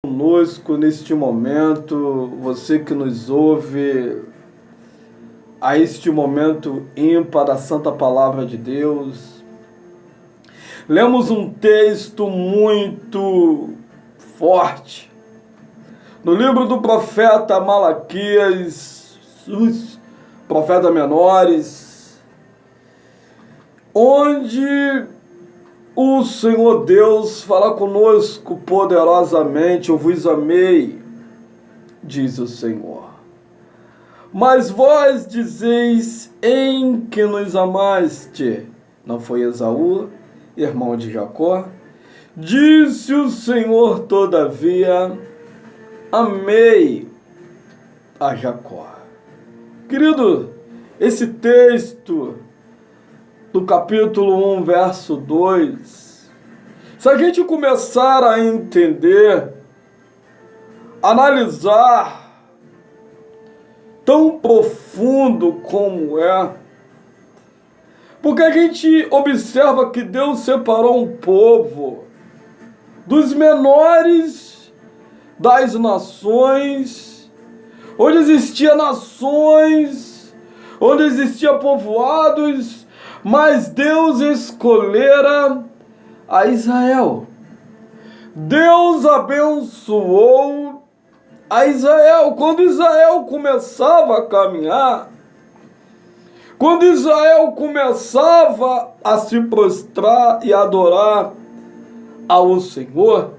Conosco neste momento, você que nos ouve, a este momento ímpar da Santa Palavra de Deus. Lemos um texto muito forte no livro do profeta Malaquias, os profetas menores, onde o Senhor Deus fala conosco poderosamente: eu vos amei, diz o Senhor. Mas vós dizeis: em que nos amaste? Não foi Esaú, irmão de Jacó? Disse o Senhor: todavia, amei a Jacó. Querido, esse texto do capítulo 1, verso 2, se a gente começar a entender, analisar, tão profundo como é, porque a gente observa que Deus separou um povo dos menores das nações, onde existiam nações, onde existiam povoados, mas Deus escolhera a Israel. Deus abençoou a Israel. Quando Israel começava a caminhar, quando Israel começava a se prostrar e adorar ao Senhor,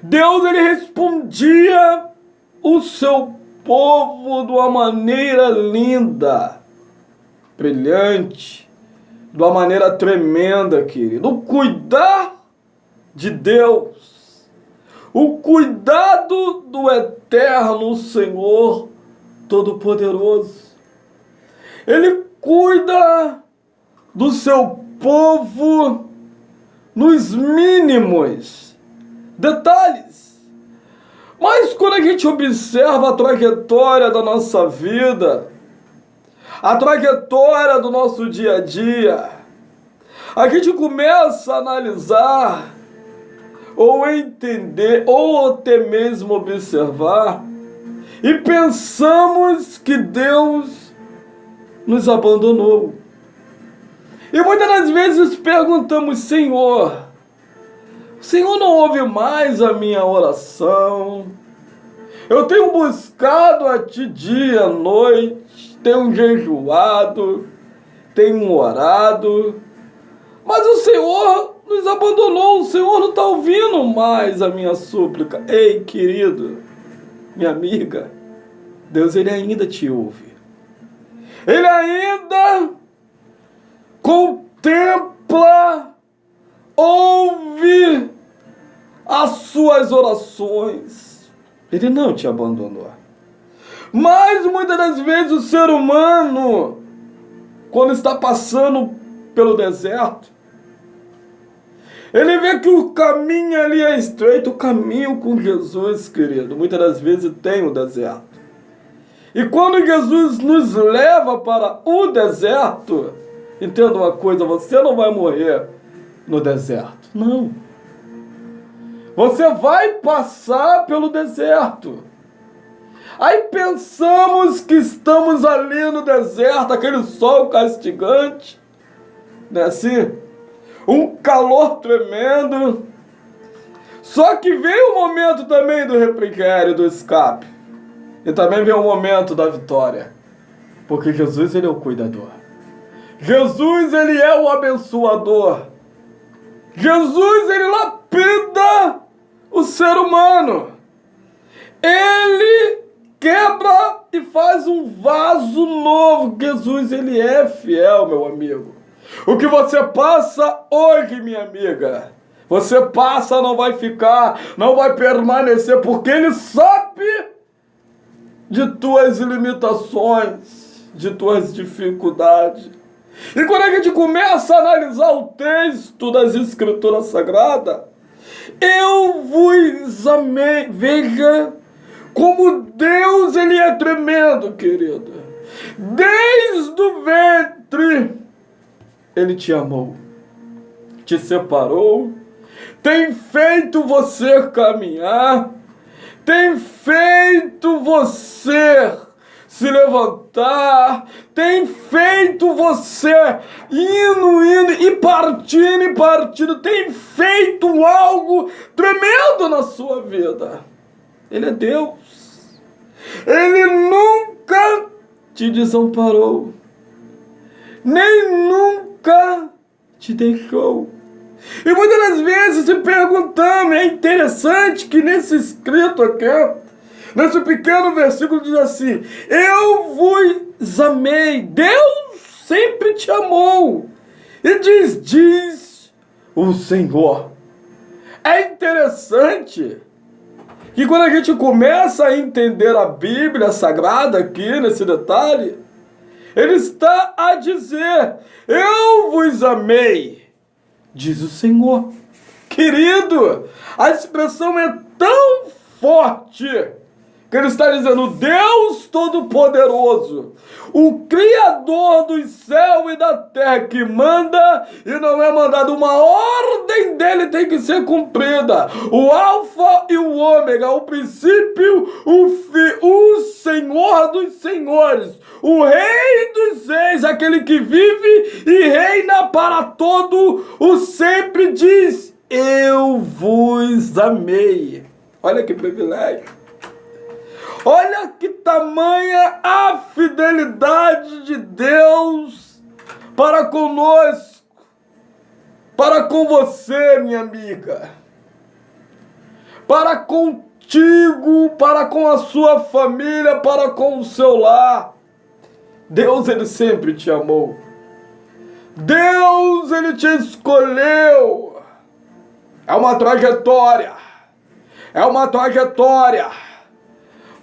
Deus ele respondia o seu povo de uma maneira linda, brilhante, de uma maneira tremenda, querido. O cuidar de Deus, o cuidado do eterno Senhor Todo-Poderoso. Ele cuida do seu povo nos mínimos detalhes. Mas quando a gente observa a trajetória da nossa vida, a trajetória do nosso dia a dia, a gente começa a analisar, ou entender, ou até mesmo observar, e pensamos que Deus nos abandonou. E muitas das vezes perguntamos: Senhor, o Senhor não ouve mais a minha oração? Eu tenho buscado a Ti dia, noite, tenho jejuado, tenho orado, mas o Senhor nos abandonou, o Senhor não está ouvindo mais a minha súplica. Ei, querido, minha amiga, Deus ele ainda te ouve. Ele ainda contempla, ouve as suas orações. Ele não te abandonou. Mas muitas das vezes o ser humano, quando está passando pelo deserto, ele vê que o caminho ali é estreito, o caminho com Jesus, querido, muitas das vezes tem o deserto. E quando Jesus nos leva para o deserto, entenda uma coisa: você não vai morrer no deserto. Não. Você vai passar pelo deserto. Aí pensamos que estamos ali no deserto, aquele sol castigante, né, assim, um calor tremendo. Só que vem o momento também do refrigério, do escape. E também vem o momento da vitória. Porque Jesus ele é o cuidador. Jesus ele é o abençoador. Jesus ele lapida o ser humano. Ele quebra e faz um vaso novo. Jesus ele é fiel, meu amigo. O que você passa hoje, minha amiga, você passa, não vai ficar, não vai permanecer, porque ele sabe de tuas limitações, de tuas dificuldades. E quando a gente começa a analisar o texto das Escrituras Sagradas, eu vos amei. Veja como Deus ele é tremendo, querido. Desde o ventre Ele te amou, te separou, tem feito você caminhar, tem feito você se levantar, tem feito você indo e partindo, tem feito algo tremendo na sua vida. Ele é Deus. Ele nunca te desamparou, nem nunca te deixou. E muitas das vezes se perguntamos, é interessante que nesse escrito aqui, nesse pequeno versículo diz assim: eu vos amei. Deus sempre te amou. E diz o Senhor. É interessante que quando a gente começa a entender a Bíblia Sagrada aqui nesse detalhe, ele está a dizer: eu vos amei, diz o Senhor. Querido, a expressão é tão forte que ele está dizendo: Deus Todo-Poderoso, o Criador dos céus e da terra, que manda e não é mandado, uma ordem dele tem que ser cumprida. O Alfa e o Ômega, o princípio, o fim, o Senhor dos senhores, o Rei dos reis, aquele que vive e reina para todo o sempre, diz: eu vos amei. Olha que privilégio. Olha que tamanha a fidelidade de Deus para conosco, para com você, minha amiga, para contigo, para com a sua família, para com o seu lar. Deus, ele sempre te amou. Deus, ele te escolheu. É uma trajetória. É uma trajetória.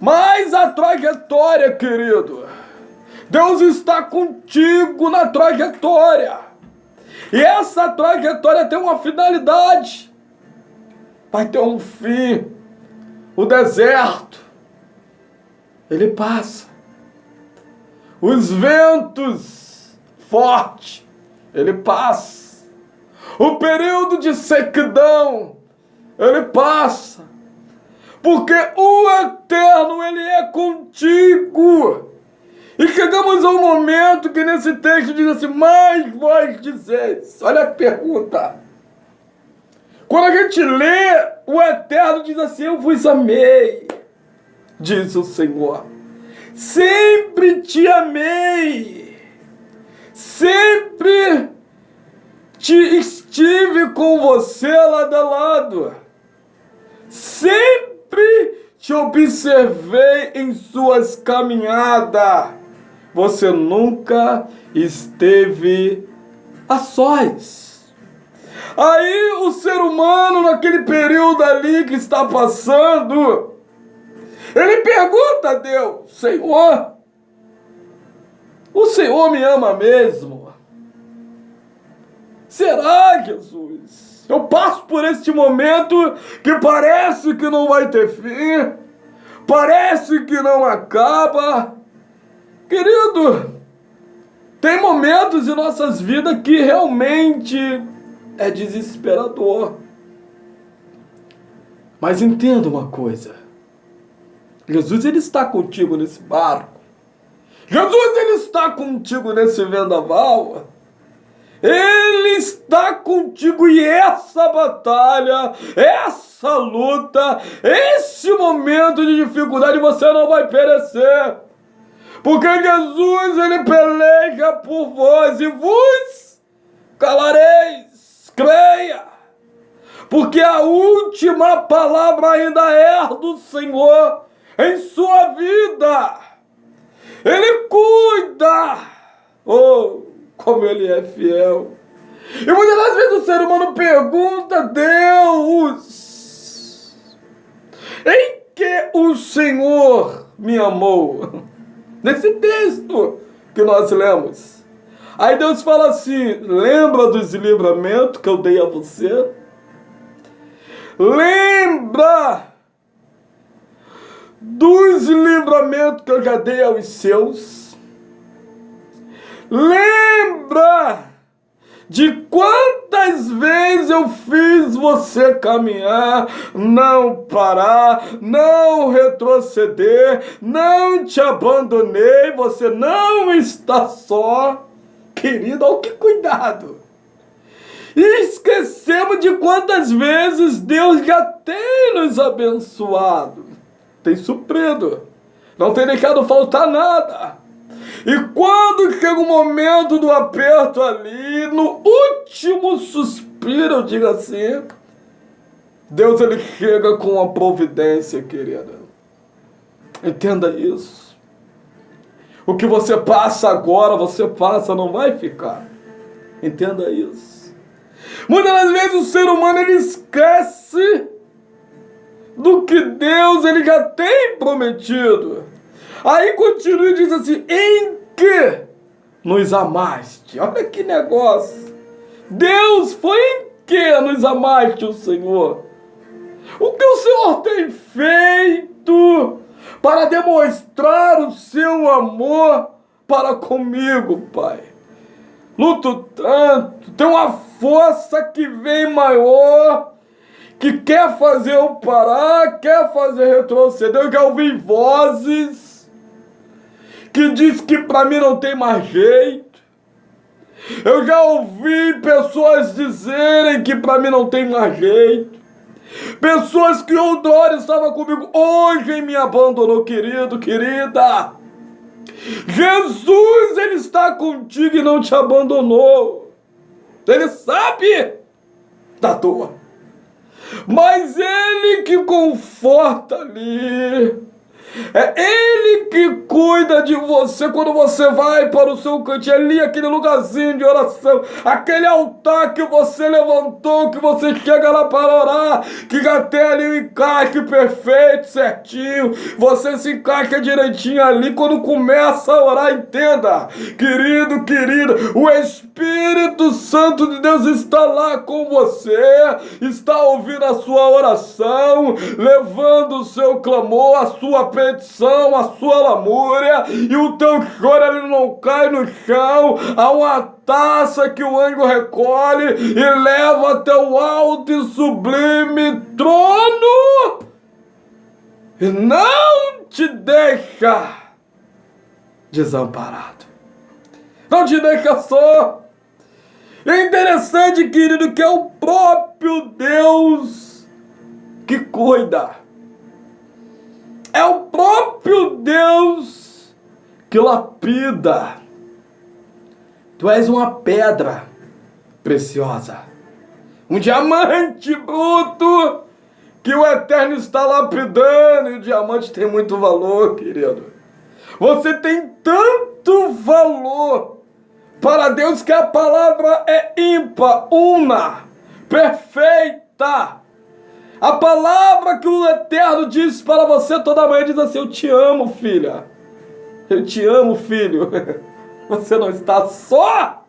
Mas a trajetória, querido, Deus está contigo na trajetória. E essa trajetória tem uma finalidade. Vai ter um fim. O deserto, ele passa. Os ventos fortes, ele passa. O período de sequidão, ele passa. Porque o Eterno, ele é contigo. E chegamos ao momento que nesse texto diz assim: mas vós dizeis. Olha a pergunta. Quando a gente lê, o Eterno diz assim: eu vos amei, diz o Senhor. Sempre te amei. Sempre estive com você lado a lado. Sempre te observei em suas caminhadas. Você nunca esteve a sós. Aí o ser humano, naquele período ali que está passando, ele pergunta a Deus: Senhor, o Senhor me ama mesmo? Será, Jesus? Eu passo por este momento que parece que não vai ter fim, parece que não acaba. Querido, tem momentos em nossas vidas que realmente é desesperador. Mas entenda uma coisa: Jesus, ele está contigo nesse barco. Jesus, ele está contigo nesse vendaval. Ele está contigo, e essa batalha, essa luta, esse momento de dificuldade, você não vai perecer. Porque Jesus, ele peleja por vós e vos calareis. Creia. Porque a última palavra ainda é do Senhor em sua vida. Ele cuida. Oh, como ele é fiel. E muitas das vezes o ser humano pergunta a Deus: em que o Senhor me amou? Nesse texto que nós lemos. Aí Deus fala assim: lembra dos livramentos que eu dei a você? Lembra dos livramentos que eu já dei aos seus? Lembra de quantas vezes eu fiz você caminhar, não parar, não retroceder, não te abandonei, você não está só. Querido, olha que cuidado. E esquecemos de quantas vezes Deus já tem nos abençoado, tem suprido, não tem deixado faltar nada. E quando chega o momento do aperto ali, no último suspiro, eu digo assim, Deus ele chega com a providência, querida. Entenda isso. O que você passa agora, você passa, não vai ficar. Entenda isso. Muitas das vezes o ser humano ele esquece do que Deus ele já tem prometido. Aí continua e diz assim, em que nos amaste? Olha que negócio. Deus, foi em que nos amaste o Senhor? O que o Senhor tem feito para demonstrar o seu amor para comigo, Pai? Luto tanto, tem uma força que vem maior, que quer fazer eu parar, quer fazer retroceder. Eu já ouvi vozes que diz que para mim não tem mais jeito. Eu já ouvi pessoas dizerem que para mim não tem mais jeito. Pessoas que outrora estavam comigo, hoje me abandonou, querido, querida. Jesus, ele está contigo e não te abandonou. Ele sabe da dor. Mas ele que conforta ali. É ele que cuida de você quando você vai para o seu cantinho ali, aquele lugarzinho de oração, aquele altar que você levantou, que você chega lá para orar, que já tem ali o encaixe perfeito, certinho, você se encaixa direitinho ali, quando começa a orar, entenda, querido, querida, o Espírito Santo de Deus está lá com você, está ouvindo a sua oração, levando o seu clamor, a sua petição, a sua lamúria, e o teu choro ele não cai no chão. Há uma taça que o anjo recolhe e leva até o alto e sublime trono e não te deixa desamparado, não te deixa só. É interessante, querido, que é o próprio Deus que cuida. É o próprio Deus que lapida. Tu és uma pedra preciosa, um diamante bruto que o Eterno está lapidando. E o diamante tem muito valor, querido. Você tem tanto valor para Deus que a palavra é ímpar, una, perfeita. A palavra que o Eterno diz para você toda manhã diz assim, eu te amo, filha. Eu te amo, filho. Você não está só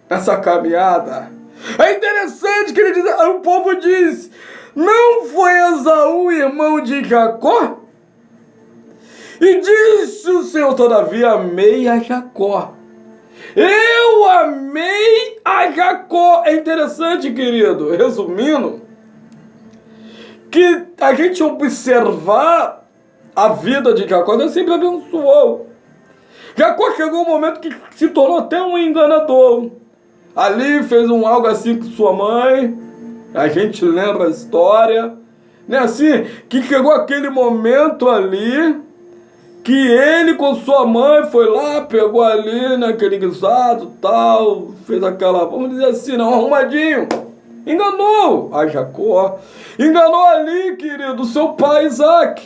nessa caminhada. É interessante que ele diz, o povo diz, não foi Esaú, irmão de Jacó? E disse o Senhor, todavia amei a Jacó. Eu amei a Jacó. É interessante, querido, resumindo, que a gente observar a vida de Jacó, Deus sempre abençoou. Jacó chegou um momento que se tornou até um enganador. Ali fez algo assim com sua mãe, a gente lembra a história, né? Assim, que chegou aquele momento ali, que ele com sua mãe foi lá, pegou ali naquele guisado tal, fez aquela, vamos dizer assim, não, arrumadinho. Enganou a Jacó, enganou ali, querido, o seu pai Isaac,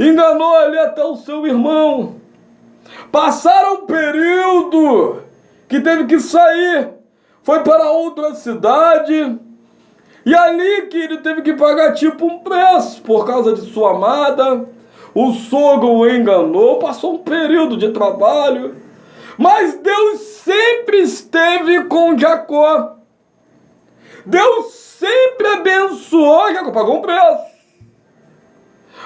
enganou ali até o seu irmão. Passaram um período que teve que sair, foi para outra cidade, e ali, querido, teve que pagar tipo um preço por causa de sua amada. O sogro o enganou, passou um período de trabalho, mas Deus sempre esteve com Jacó. Deus sempre abençoou, Jacó pagou um preço.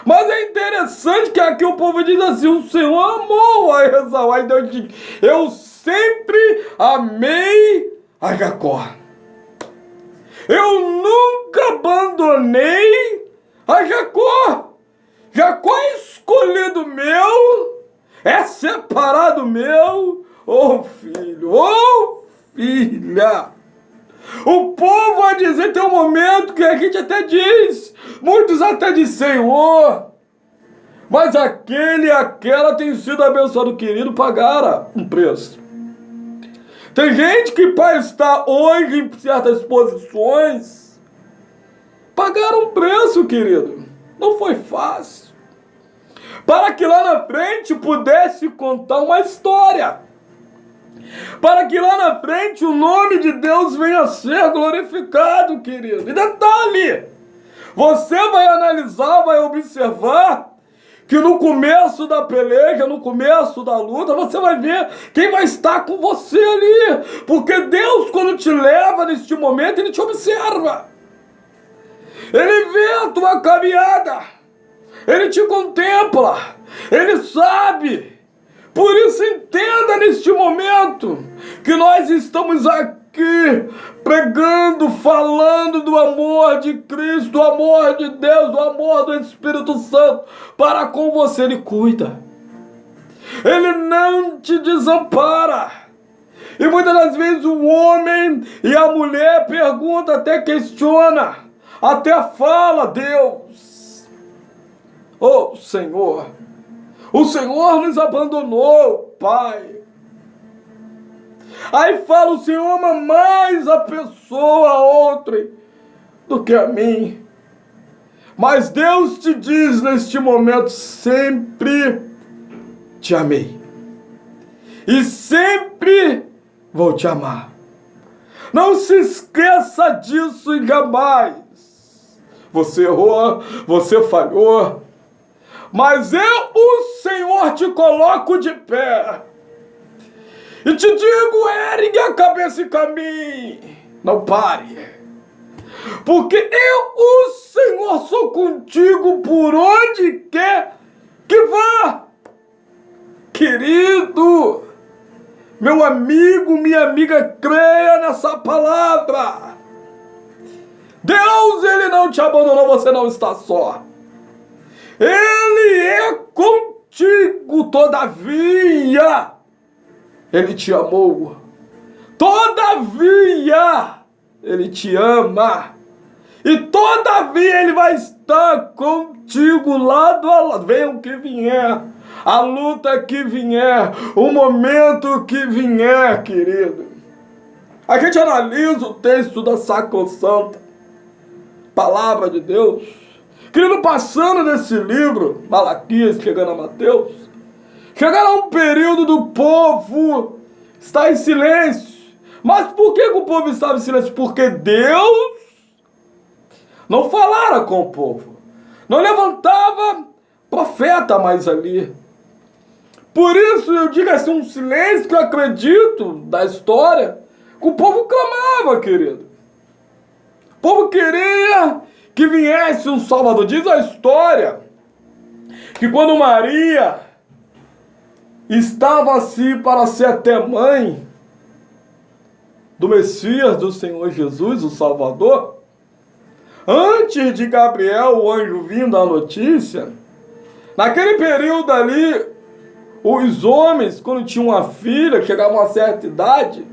Mas é interessante que aqui o povo diz assim, o Senhor amou a Esaú. Aí Deus diz, eu sempre amei a Jacó. Eu nunca abandonei a Jacó. Jacó é escolhido meu, é separado meu. Ô filho, ô filha. O povo vai dizer, tem um momento que a gente até diz, muitos até dizem, Senhor, mas aquele e aquela tem sido abençoado, querido, pagaram um preço. Tem gente que para estar hoje em certas posições, pagaram um preço, querido. Não foi fácil. Para que lá na frente pudesse contar uma história. Para que lá na frente o nome de Deus venha a ser glorificado, querido. E detalhe, você vai analisar, vai observar que no começo da peleja, no começo da luta, você vai ver quem vai estar com você ali. Porque Deus, quando te leva neste momento, Ele te observa. Ele vê a tua caminhada. Ele te contempla. Ele sabe. Por isso entenda neste momento que nós estamos aqui pregando, falando do amor de Cristo, do amor de Deus, do amor do Espírito Santo para com você. Ele cuida. Ele não te desampara. E muitas das vezes o homem e a mulher perguntam, até questiona, até fala, Deus, ô Senhor, o Senhor nos abandonou, Pai. Aí fala, o Senhor ama mais a pessoa, a outra, do que a mim. Mas Deus te diz neste momento, sempre te amei. E sempre vou te amar. Não se esqueça disso e jamais. Você errou, você falhou. Mas eu, o Senhor, te coloco de pé. E te digo, ergue a cabeça e caminhe. Não pare. Porque eu, o Senhor, sou contigo por onde quer que vá. Querido, meu amigo, minha amiga, creia nessa palavra. Deus, Ele não te abandonou, você não está só. Ele é contigo, todavia, Ele te amou. Todavia, Ele te ama. E todavia, Ele vai estar contigo lado a lado. Venha o que vier, a luta que vier, o momento que vier, querido. A gente analisa o texto da Sacrossanta Palavra de Deus. Querido, passando nesse livro, Malaquias, chegando a Mateus, chegaram a um período do povo estar em silêncio. Mas por que o povo estava em silêncio? Porque Deus não falara com o povo. Não levantava profeta mais ali. Por isso eu digo assim, um silêncio que eu acredito da história, que o povo clamava, querido. O povo queria que viesse um Salvador. Diz a história que quando Maria estava assim para ser até mãe do Messias, do Senhor Jesus, o Salvador, antes de Gabriel, o anjo, vindo a notícia, naquele período ali, os homens, quando tinham uma filha, chegavam a uma certa idade,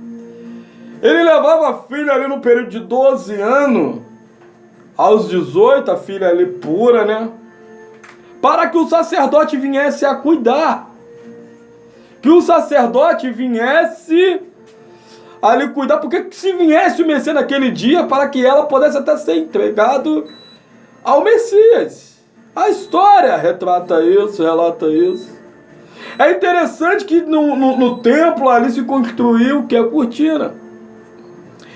ele levava a filha ali no período de 12 anos, aos 18, a filha ali pura, né? Para que o sacerdote viesse a cuidar. Que o sacerdote viesse ali cuidar, porque se viesse o Messias naquele dia, para que ela pudesse até ser entregado ao Messias. A história retrata isso, relata isso. É interessante que no templo ali se construiu o que é a cortina.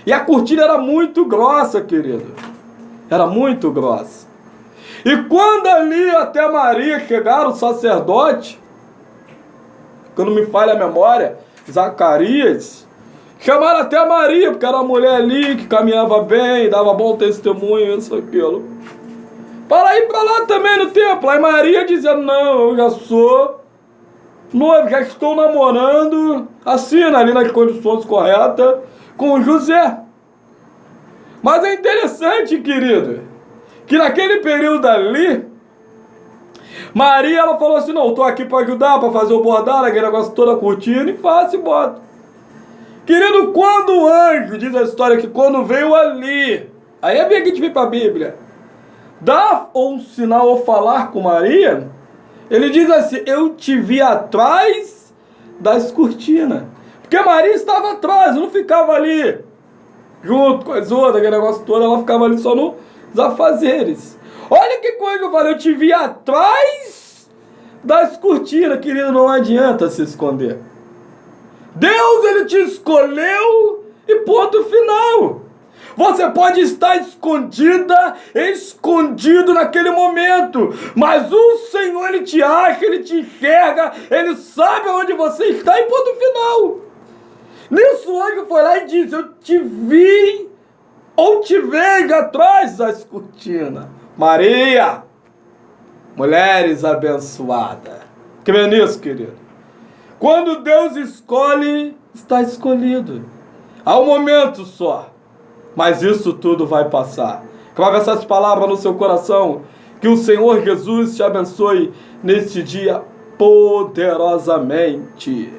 E a cortina era muito grossa, querido. Era muito grossa. E quando ali até Maria chegaram, o sacerdote, quando me falha a memória, Zacarias, chamaram até a Maria, porque era uma mulher ali que caminhava bem, dava bom testemunho, isso, aquilo. Para ir para lá também no templo. Aí Maria dizia, não, eu já sou noiva, já estou namorando assina ali nas condições corretas com José. Mas é interessante, querido, que naquele período ali, Maria, ela falou assim, não, estou aqui para ajudar, para fazer o bordado, aquele negócio toda curtindo, e faço e boto. Querido, quando o anjo, diz a história que quando veio ali, aí é bem que a gente vem para a Bíblia, dar um sinal ou falar com Maria, ele diz assim, eu te vi atrás das cortinas. Porque Maria estava atrás, não ficava ali junto com as outras, aquele negócio todo, ela ficava ali só nos afazeres. Olha que coisa que eu falei, eu te vi atrás das cortinas, querido, não adianta se esconder. Deus, ele te escolheu e ponto final. Você pode estar escondida, escondido naquele momento, mas o Senhor, ele te acha, ele te enxerga, ele sabe onde você está e ponto final. Nisso o anjo foi lá e disse, eu te vi ou te vejo atrás das cortinas. Maria, mulheres abençoadas. Que vem nisso, querido? Quando Deus escolhe, está escolhido. Há um momento só. Mas isso tudo vai passar. Clave essas palavras no seu coração. Que o Senhor Jesus te abençoe neste dia poderosamente.